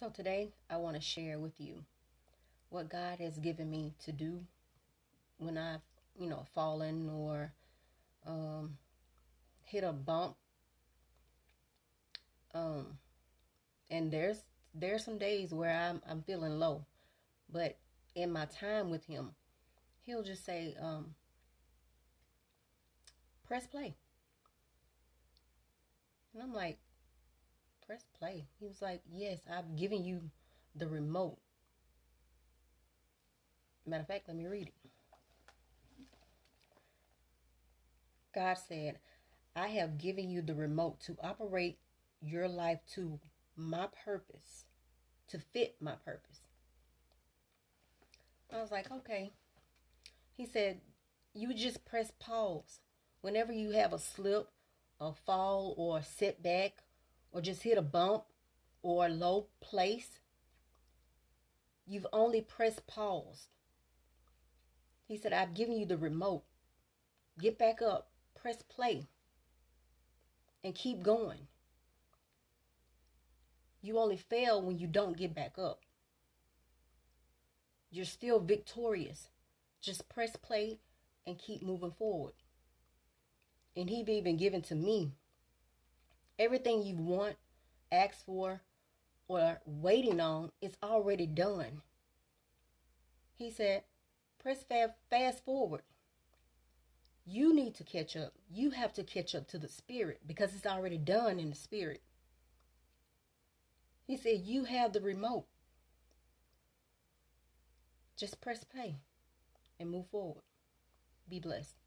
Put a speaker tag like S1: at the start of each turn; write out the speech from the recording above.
S1: So today I want to share with you what God has given me to do when I've, fallen or um, hit a bump. Um, and there's some days where I'm feeling low, but in my time with Him, He'll just say, "Press play," and I'm like, "Press play." He was like, "Yes, I've given you the remote." Matter of fact, let me read it. God said, I have given you the remote to operate your life to my purpose, to fit my purpose. I was like, okay. He said, you just press pause. Whenever you have a slip, a fall, or a setback, or just hit a bump or a low place, you've only pressed pause. He said, I've given you the remote. Get back up, press play, and keep going. You only fail when you don't get back up. You're still victorious. Just press play and keep moving forward. And He've even given to me everything you want, asked for, or waiting on is already done. He said, press fast forward. You need to catch up. You have to catch up to the spirit because it's already done in the spirit. He said, you have the remote. Just press play and move forward. Be blessed.